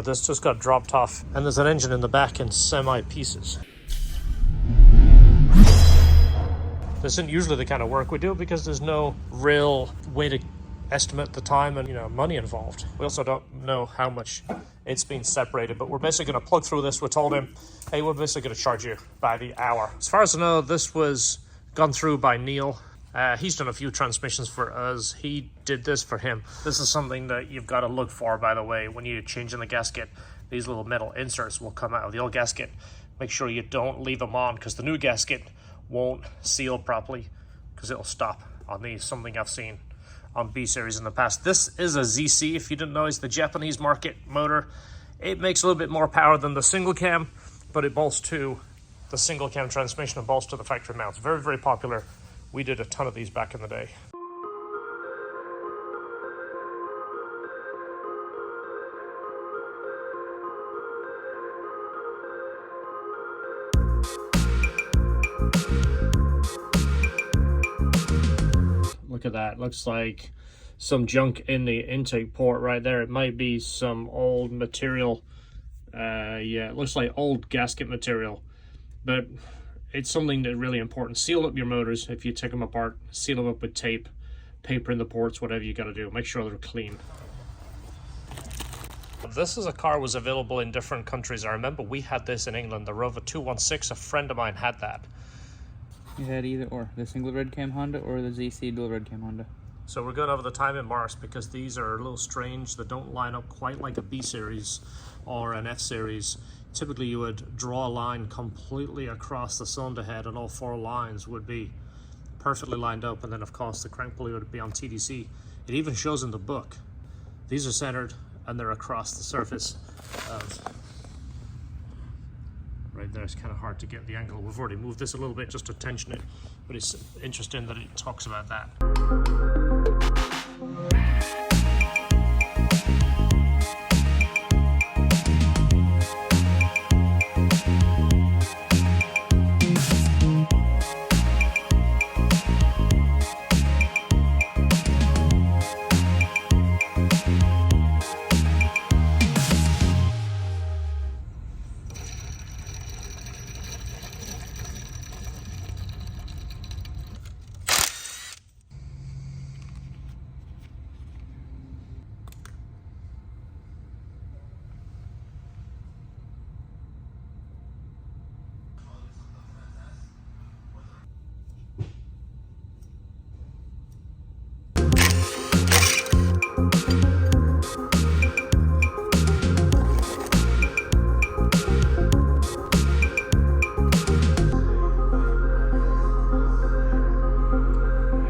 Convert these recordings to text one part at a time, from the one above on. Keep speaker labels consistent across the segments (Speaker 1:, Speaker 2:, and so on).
Speaker 1: This just got dropped off, and there's an engine in the back in semi-pieces. This isn't usually the kind of work we do because there's no real way to estimate the time and, you know, money involved. We also don't know how much it's been separated, but we're basically going to plug through this. We told him, hey, we're basically going to charge you by the hour. As far as I know, this was gone through by Neil. He's done a few transmissions for us. He did this for him. This is something that you've got to look for, by the way, when you're changing the gasket. These little metal inserts will come out of the old gasket. Make sure you don't leave them on because the new gasket won't seal properly because it'll stop on these. Something I've seen on B series in the past. This is a ZC, if you didn't know. It's the Japanese market motor. It makes a little bit more power than the single cam, but it bolts to the single cam transmission and bolts to the factory mounts. Very, very popular. We did a ton of these back in the day. Look at that. Looks like some junk in the intake port right there. It might be some old material. Yeah, it looks like old gasket material, but it's something that's really important. Seal up your motors if you take them apart. Seal them up with tape, paper in the ports, whatever you got to do. Make sure they're clean. This is a car was available in different countries. I remember we had this in England, the Rover 216. A friend of mine had that.
Speaker 2: You had either or, the single red cam Honda or the ZC dual red cam Honda.
Speaker 1: So we're going over the timing marks because these are a little strange. They don't line up quite like a B series or an F series. Typically you would draw a line completely across the cylinder head and all four lines would be perfectly lined up, and then of course the crank pulley would be on TDC. It even shows in the book. These are centered and they're across the surface of right there. It's kind of hard to get the angle. We've already moved this a little bit just to tension it, but it's interesting that it talks about that.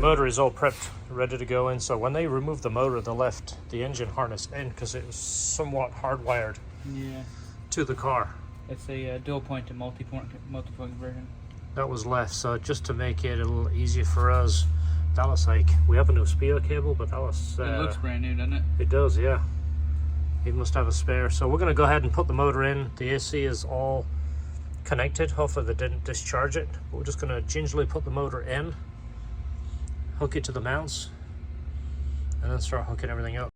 Speaker 1: Motor is all prepped, ready to go in. So when they removed the motor, they left the engine harness in because it was somewhat hardwired to the car.
Speaker 2: It's a dual point to multi-point conversion.
Speaker 1: That was left, so just to make it a little easier for us, that was like, we have a new spare cable, but that was...
Speaker 2: it looks brand new, doesn't it?
Speaker 1: It does, yeah. It must have a spare. So we're going to go ahead and put the motor in. The AC is all connected. Hopefully they didn't discharge it. But we're just going to gingerly put the motor in, hook it to the mounts, and then start hooking everything up.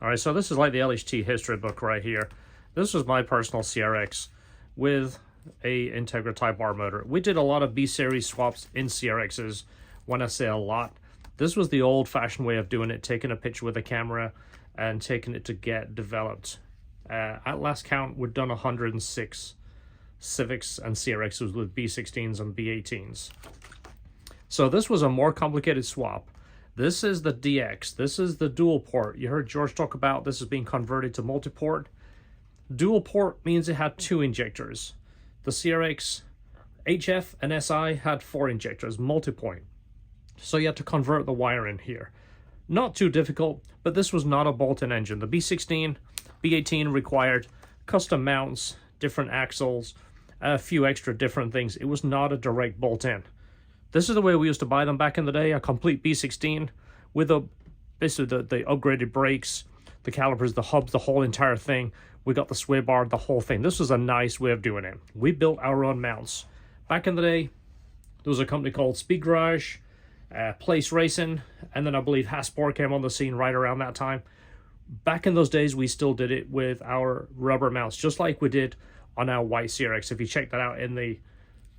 Speaker 1: All right, so this is like the LHT history book right here. This was my personal CRX with a Integra Type R motor. We did a lot of B series swaps in CRXs. When I say a lot, this was the old-fashioned way of doing it, taking a picture with a camera and taking it to get developed. At last count, we've done 106 Civics and CRXs with B16s and B18s. So this was a more complicated swap. This is the DX. This is the dual port. You heard George talk about this is being converted to multi-port. Dual port means it had 2 injectors. The CRX HF and SI had 4 injectors, multi-point. So you had to convert the wire in here. Not too difficult, but this was not a bolt-in engine. The B16, B18 required custom mounts, different axles, a few extra different things. It was not a direct bolt-in. This is the way we used to buy them back in the day, a complete B16 with basically the upgraded brakes, the calipers, the hubs, the whole entire thing. We got the sway bar, the whole thing. This was a nice way of doing it. We built our own mounts. Back in the day, there was a company called Speed Garage, Place Racing, and then I believe Hasport came on the scene right around that time. Back in those days, we still did it with our rubber mounts, just like we did on our white CRX. If you check that out in the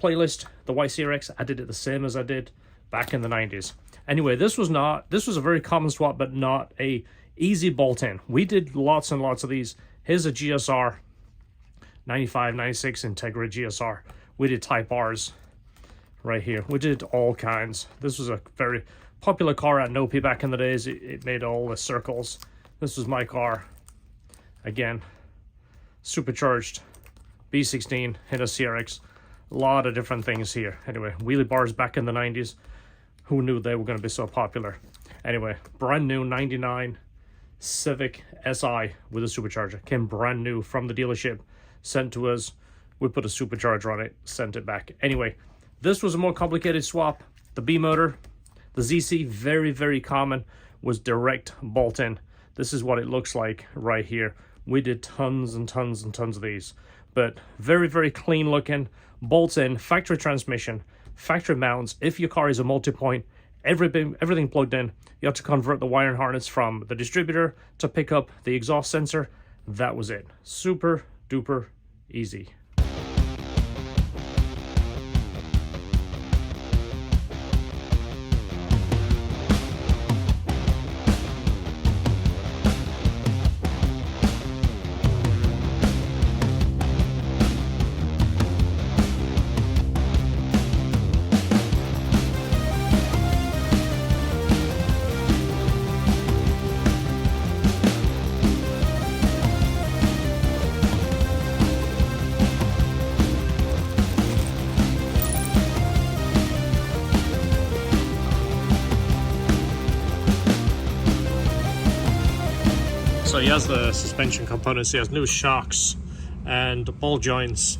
Speaker 1: playlist, the white CRX, I did it the same as I did back in the 90s. Anyway, this was a very common swap, but not a easy bolt-in. We did lots and lots of these. Here's a GSR 95, 96 Integra GSR. We did Type Rs right here. We did all kinds. This was a very popular car at Nopi back in the days. It made all the circles. This was my car. Again, supercharged B16 in a CRX. A lot of different things here. Anyway, wheelie bars back in the 90s. Who knew they were going to be so popular? Anyway, brand new 99 Civic SI with a supercharger. Came brand new from the dealership, sent to us. We put a supercharger on it, sent it back. Anyway, this was a more complicated swap. The B motor, the ZC, very, very common, was direct bolt-in. This is what it looks like right here. We did tons and tons and tons of these, but very, very clean looking, bolts in, factory transmission, factory mounts. If your car is a multi-point, everything plugged in. You have to convert the wiring harness from the distributor to pick up the exhaust sensor. That was it. Super duper easy. So he has the suspension components, he has new shocks and ball joints,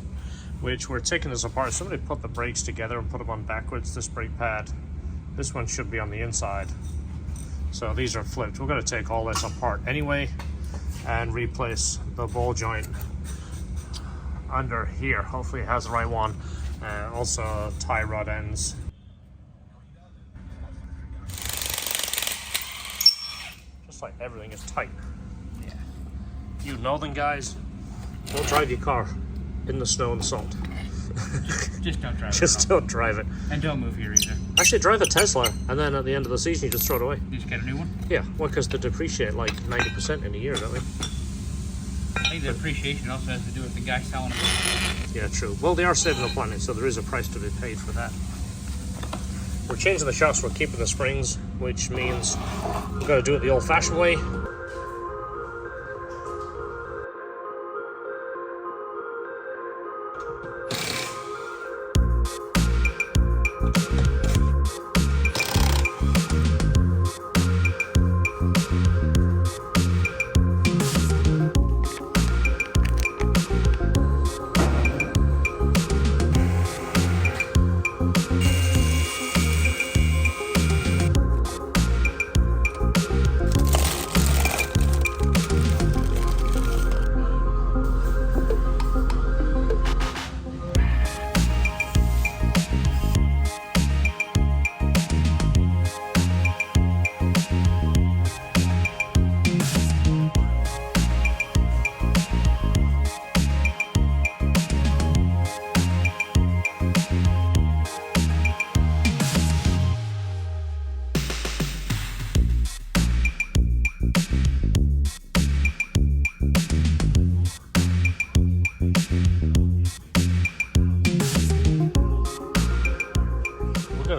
Speaker 1: which we're taking this apart. Somebody put the brakes together and put them on backwards, this brake pad. This one should be on the inside. So these are flipped. We're going to take all this apart anyway and replace the ball joint under here. Hopefully it has the right one. Also tie rod ends. Just like everything is tight. You northern guys, don't drive your car in the snow and salt.
Speaker 2: Just don't drive it.
Speaker 1: Just don't drive it.
Speaker 2: And don't move here either.
Speaker 1: Actually, drive a Tesla, and then at the end of the season, you just throw it away.
Speaker 2: You just get a new one?
Speaker 1: Yeah, well, because they depreciate like 90% in a year, don't they?
Speaker 2: I think the appreciation also has to do with the guy selling it.
Speaker 1: Yeah, true. Well, they are saving the planet, so there is a price to be paid for that. We're changing the shocks, we're keeping the springs, which means we're going to do it the old-fashioned way.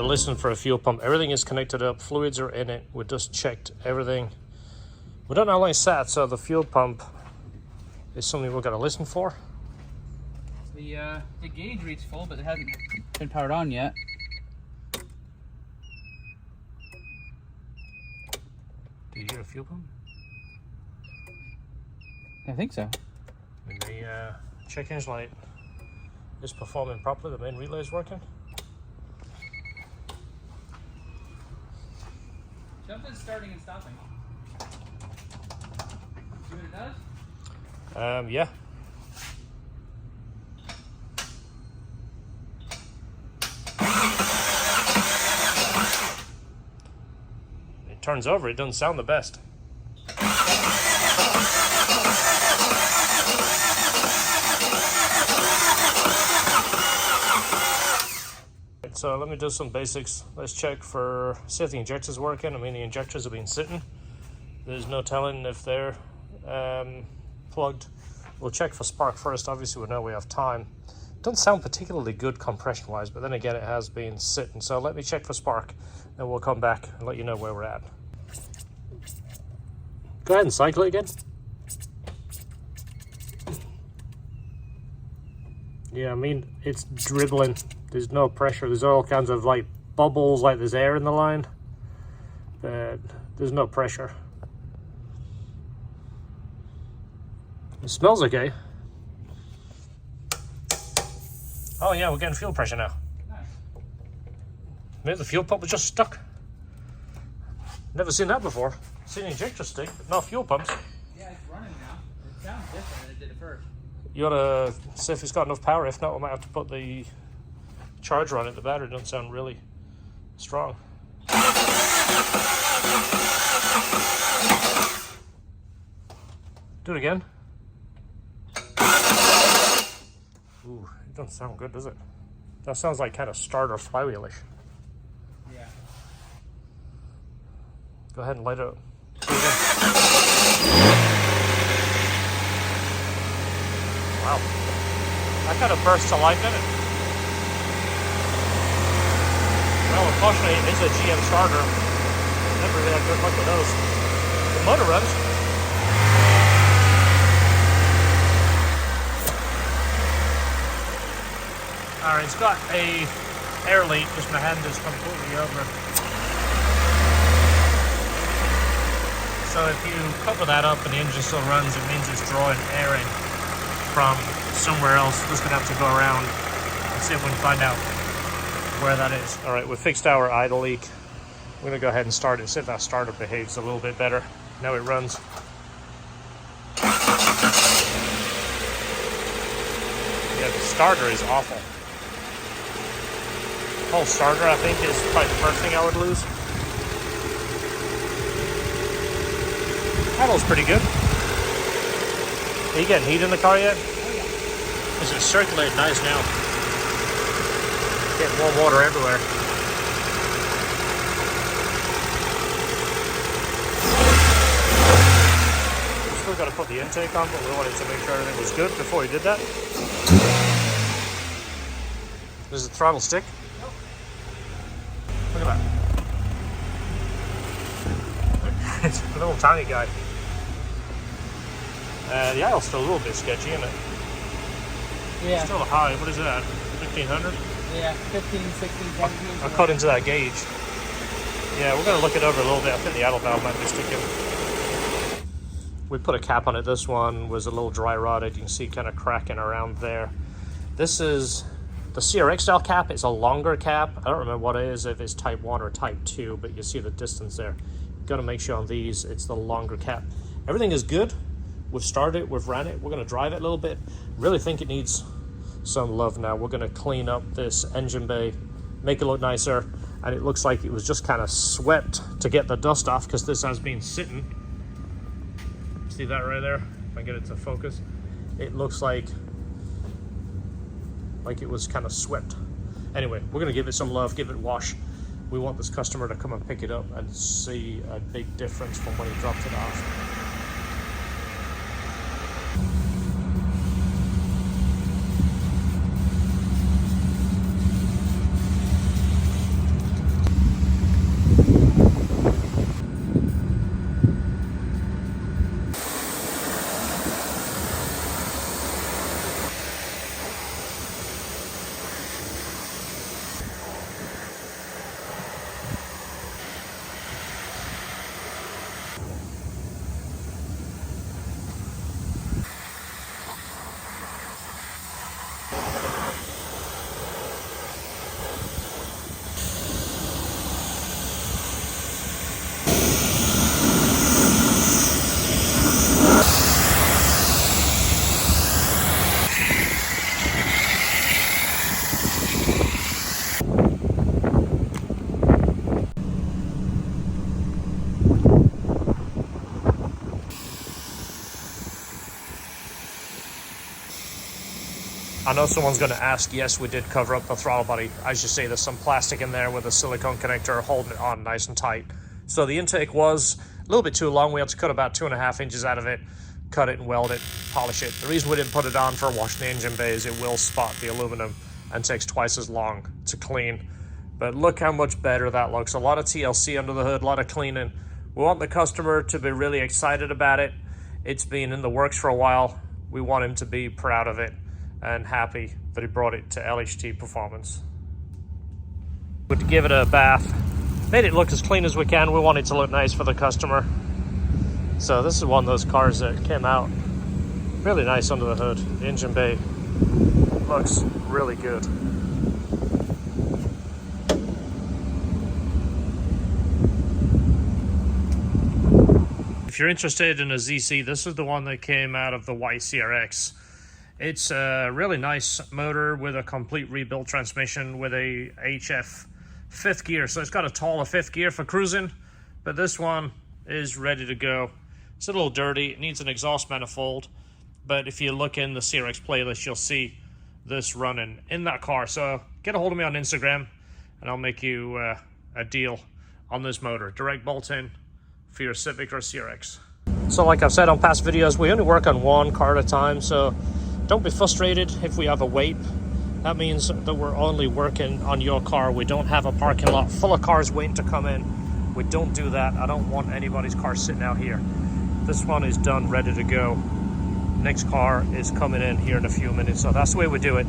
Speaker 1: Listen for a fuel pump. Everything is connected up, fluids are in it. We just checked everything. We don't know how long it sat, so the fuel pump is something we're going to listen for.
Speaker 2: The gauge reads full, but it hasn't been powered on yet.
Speaker 1: Do you hear a fuel pump?
Speaker 2: I think so.
Speaker 1: And the check engine light is performing properly. The main relay is working.
Speaker 2: Something's starting and stopping. See what it does?
Speaker 1: Yeah. It turns over, it doesn't sound the best. So let me do some basics. Let's check for, see if the injector's working. I mean, the injectors have been sitting. There's no telling if they're plugged. We'll check for spark first. Obviously, we know we have time. Doesn't sound particularly good compression-wise, but then again, it has been sitting. So let me check for spark, and we'll come back and let you know where we're at. Go ahead and cycle it again. Yeah, I mean, it's dribbling. There's no pressure. There's all kinds of like bubbles, like there's air in the line, but there's no pressure. It smells okay. Oh yeah, we're getting fuel pressure now. Nice. Maybe the fuel pump was just stuck. Never seen that before. Seen an injector stick, but no fuel pumps.
Speaker 2: Yeah, it's running now. It sounds different than it did at first.
Speaker 1: You ought to see if it's got enough power. If not, we might have to put the charger on it. The battery doesn't sound really strong. Do it again. Ooh, it doesn't sound good, does it? That sounds like kind of starter flywheelish.
Speaker 2: Yeah.
Speaker 1: Go ahead and light it up. Wow. That kind of bursts to life, didn't it? Well, unfortunately, it's a GM starter. Never really had good luck with those. The motor runs. Alright, it's got a air leak because my hand is completely over. So if you cover that up and the engine still runs, it means it's drawing air in from somewhere else. We're just going to have to go around and see if we can find out where that is. Alright, we fixed our idle leak. We're going to go ahead and start it, see if that starter behaves a little bit better. Now it runs. Yeah, the starter is awful. Whole starter, I think, is probably the first thing I would lose. Idle's pretty good. Are you getting heat in the car yet?
Speaker 2: Oh yeah.
Speaker 1: Is it circulating nice now? Getting warm water everywhere. We still got to put the intake on, but we wanted to make sure everything was good before we did that. Does the throttle stick?
Speaker 2: Nope.
Speaker 1: Look at that. It's a little tiny guy. The idle's still a little bit sketchy, isn't it?
Speaker 2: Yeah.
Speaker 1: Still high. What is that? 1500?
Speaker 2: Yeah, 15, 16, 17.
Speaker 1: I'll cut into that gauge. Yeah, we're going to look it over a little bit. I think the idle valve might be sticking. We put a cap on it. This one was a little dry rotted. You can see kind of cracking around there. This is the CRX style cap. It's a longer cap. I don't remember what it is, if it's type 1 or type 2, but you see the distance there. Got to make sure on these it's the longer cap. Everything is good. We've started it, we've ran it. We're going to drive it a little bit. Really think it needs some love now. We're going to clean up this engine bay, make it look nicer, and it looks like it was just kind of swept to get the dust off because this has been sitting. See that right there? If I get it to focus, it looks like it was kind of swept. Anyway, we're going to give it some love, give it a wash. We want this customer to come and pick it up and see a big difference from when he dropped it off. I know someone's going to ask, yes, we did cover up the throttle body. As you see, there's some plastic in there with a silicone connector holding it on nice and tight. So the intake was a little bit too long. We had to cut about 2.5 inches out of it, cut it and weld it, polish it. The reason we didn't put it on for washing the engine bay is it will spot the aluminum and takes twice as long to clean. But look how much better that looks. A lot of TLC under the hood, a lot of cleaning. We want the customer to be really excited about it. It's been in the works for a while. We want him to be proud of it and happy that he brought it to LHT Performance. But to give it a bath, made it look as clean as we can. We want it to look nice for the customer. So this is one of those cars that came out really nice under the hood. The engine bay looks really good. If you're interested in a ZC, this is the one that came out of the white CRX. It's a really nice motor with a complete rebuilt transmission with a HF 5th gear. So it's got a taller 5th gear for cruising, but this one is ready to go. It's a little dirty. It needs an exhaust manifold, but if you look in the CRX playlist, you'll see this running in that car. So get a hold of me on Instagram and I'll make you a deal on this motor. Direct bolt-in for your Civic or CRX. So like I've said on past videos, we only work on one car at a time, so don't be frustrated if we have a wait. That means that we're only working on your car. We don't have a parking lot full of cars waiting to come in. We don't do that. I don't want anybody's car sitting out here. This one is done, ready to go. Next car is coming in here in a few minutes, so that's the way we do it.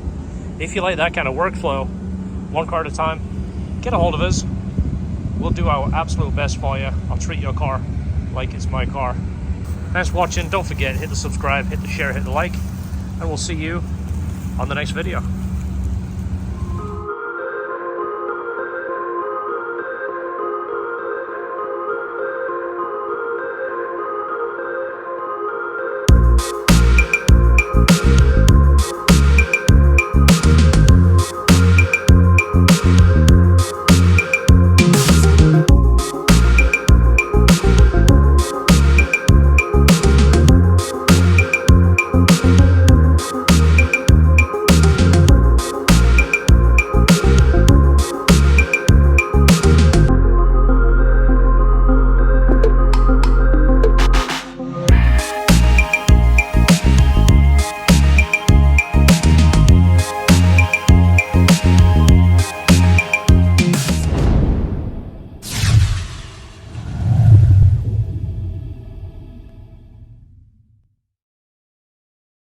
Speaker 1: If you like that kind of workflow, one car at a time, get a hold of us. We'll do our absolute best for you. I'll treat your car like it's my car. Thanks for watching. Don't forget, hit the subscribe, hit the share, hit the like, and we'll see you on the next video.